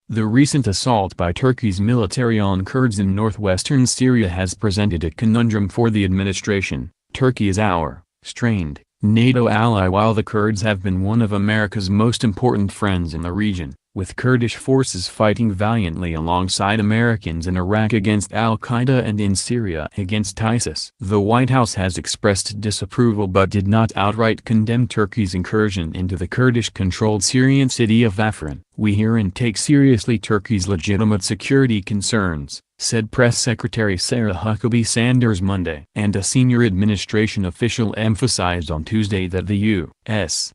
The recent assault by Turkey's military on Kurds in northwestern Syria has presented a conundrum for the administration. Turkey is our strained NATO ally while the Kurds have been one of America's most important friends in the region, with Kurdish forces fighting valiantly alongside Americans in Iraq against al-Qaeda and in Syria against ISIS. The White House has expressed disapproval but did not outright condemn Turkey's incursion into the Kurdish-controlled Syrian city of Afrin. "We hear and take seriously Turkey's legitimate security concerns," said Press Secretary Sarah Huckabee Sanders Monday. And a senior administration official emphasized on Tuesday that the U.S.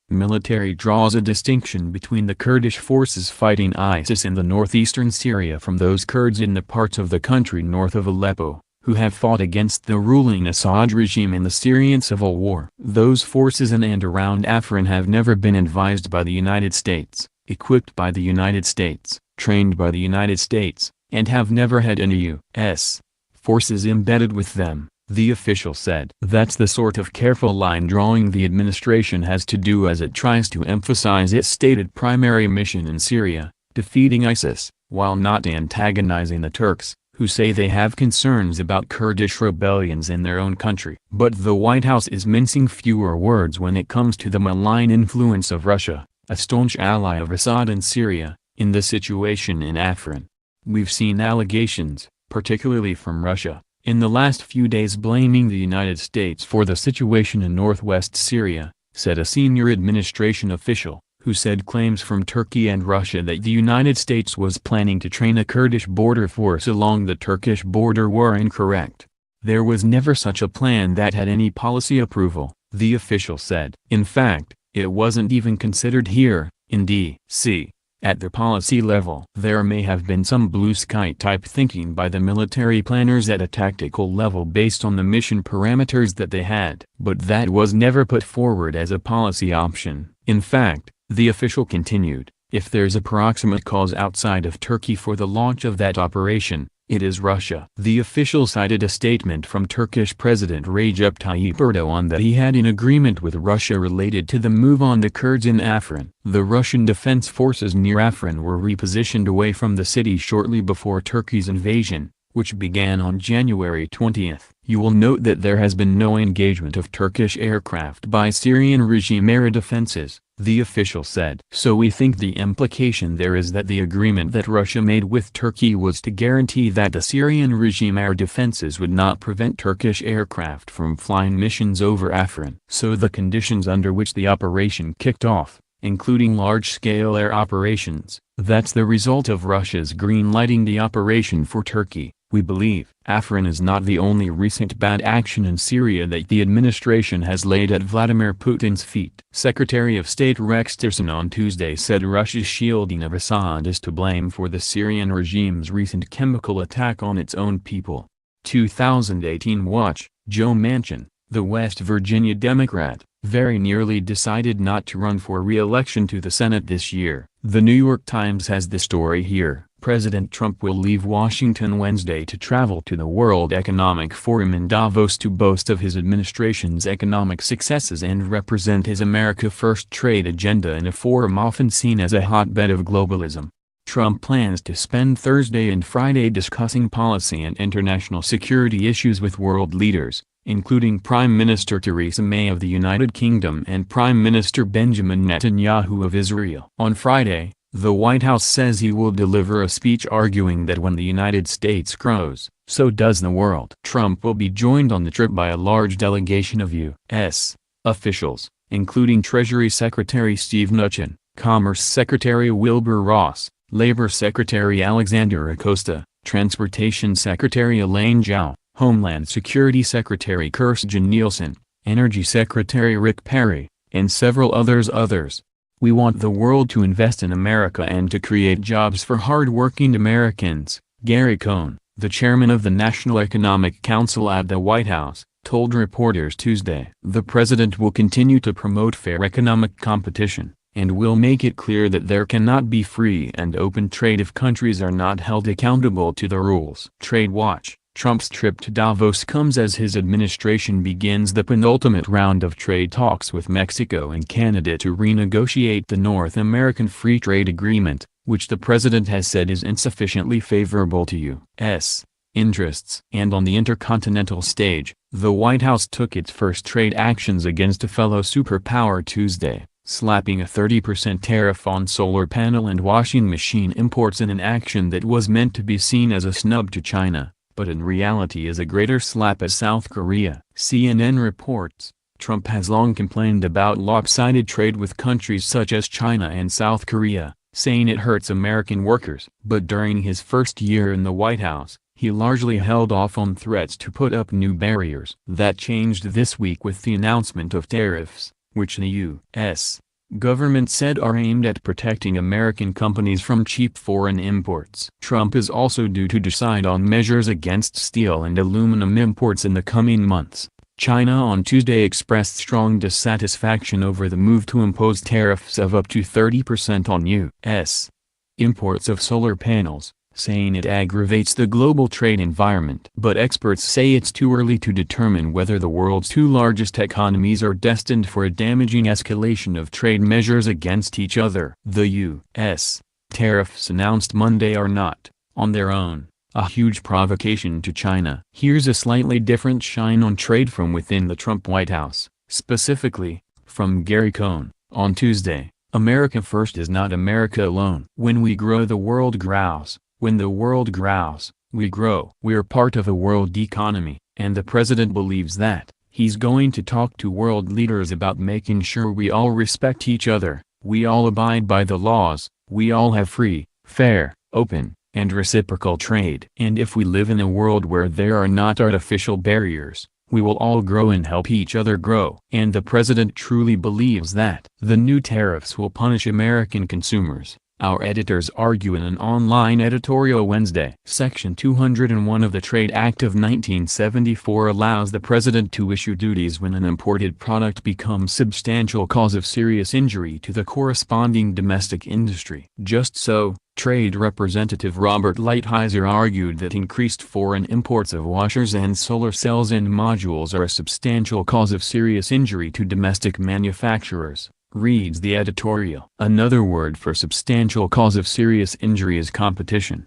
military draws a distinction between the Kurdish forces fighting ISIS in the northeastern Syria from those Kurds in the parts of the country north of Aleppo, who have fought against the ruling Assad regime in the Syrian civil war. Those forces in and around Afrin have never been advised by the United States, equipped by the United States, trained by the United States, and have never had any U.S. forces embedded with them, the official said. That's the sort of careful line drawing the administration has to do as it tries to emphasize its stated primary mission in Syria, defeating ISIS, while not antagonizing the Turks, who say they have concerns about Kurdish rebellions in their own country. But the White House is mincing fewer words when it comes to the malign influence of Russia, a staunch ally of Assad in Syria, in the situation in Afrin. "We've seen allegations, particularly from Russia, in the last few days blaming the United States for the situation in northwest Syria," said a senior administration official, who said claims from Turkey and Russia that the United States was planning to train a Kurdish border force along the Turkish border were incorrect. "There was never such a plan that had any policy approval," the official said. "In fact, it wasn't even considered here, in D.C. At the policy level. There may have been some blue-sky type thinking by the military planners at a tactical level based on the mission parameters that they had, but that was never put forward as a policy option. In fact," the official continued, "if there's a proximate cause outside of Turkey for the launch of that operation, it is Russia." The official cited a statement from Turkish President Recep Tayyip Erdogan that he had an agreement with Russia related to the move on the Kurds in Afrin. The Russian defense forces near Afrin were repositioned away from the city shortly before Turkey's invasion, which began on January 20. "You will note that there has been no engagement of Turkish aircraft by Syrian regime air defenses," the official said. "So we think the implication there is that the agreement that Russia made with Turkey was to guarantee that the Syrian regime air defenses would not prevent Turkish aircraft from flying missions over Afrin. So the conditions under which the operation kicked off, including large-scale air operations, that's the result of Russia's green-lighting the operation for Turkey. We believe Afrin is not the only recent bad action in Syria that the administration has laid at Vladimir Putin's feet." Secretary of State Rex Tillerson on Tuesday said Russia's shielding of Assad is to blame for the Syrian regime's recent chemical attack on its own people. 2018 Watch, Joe Manchin, the West Virginia Democrat, very nearly decided not to run for re-election to the Senate this year. The New York Times has the story here. President Trump will leave Washington Wednesday to travel to the World Economic Forum in Davos to boast of his administration's economic successes and represent his America First trade agenda in a forum often seen as a hotbed of globalism. Trump plans to spend Thursday and Friday discussing policy and international security issues with world leaders, including Prime Minister Theresa May of the United Kingdom and Prime Minister Benjamin Netanyahu of Israel. On Friday, the White House says he will deliver a speech arguing that when the United States grows, so does the world. Trump will be joined on the trip by a large delegation of U.S. officials, including Treasury Secretary Steve Mnuchin, Commerce Secretary Wilbur Ross, Labor Secretary Alexander Acosta, Transportation Secretary Elaine Chao, Homeland Security Secretary Kirstjen Nielsen, Energy Secretary Rick Perry, and several others. "We want the world to invest in America and to create jobs for hard-working Americans," Gary Cohn, the chairman of the National Economic Council at the White House, told reporters Tuesday. "The president will continue to promote fair economic competition, and will make it clear that there cannot be free and open trade if countries are not held accountable to the rules." Trade Watch. Trump's trip to Davos comes as his administration begins the penultimate round of trade talks with Mexico and Canada to renegotiate the North American Free Trade Agreement, which the president has said is insufficiently favorable to U.S. interests. And on the intercontinental stage, the White House took its first trade actions against a fellow superpower Tuesday, slapping a 30% tariff on solar panel and washing machine imports in an action that was meant to be seen as a snub to China, but in reality is a greater slap at South Korea. CNN reports, Trump has long complained about lopsided trade with countries such as China and South Korea, saying it hurts American workers. But during his first year in the White House, he largely held off on threats to put up new barriers. That changed this week with the announcement of tariffs, which the U.S. government said are aimed at protecting American companies from cheap foreign imports. Trump is also due to decide on measures against steel and aluminum imports in the coming months. China on Tuesday expressed strong dissatisfaction over the move to impose tariffs of up to 30% on U.S. imports of solar panels, saying it aggravates the global trade environment. But experts say it's too early to determine whether the world's two largest economies are destined for a damaging escalation of trade measures against each other. The U.S. tariffs announced Monday are not, on their own, a huge provocation to China. Here's a slightly different shine on trade from within the Trump White House, specifically, from Gary Cohn, on Tuesday. America first is not America alone. When we grow, the world grows. When the world grows, we grow. We're part of a world economy, and the president believes that. He's going to talk to world leaders about making sure we all respect each other, we all abide by the laws, we all have free, fair, open, and reciprocal trade. And if we live in a world where there are not artificial barriers, we will all grow and help each other grow. And the president truly believes that. The new tariffs will punish American consumers, our editors argue in an online editorial Wednesday. Section 201 of the Trade Act of 1974 allows the president to issue duties when an imported product becomes substantial cause of serious injury to the corresponding domestic industry. Just so, Trade Representative Robert Lighthizer argued that increased foreign imports of washers and solar cells and modules are a substantial cause of serious injury to domestic manufacturers, reads the editorial. Another word for substantial cause of serious injury is competition.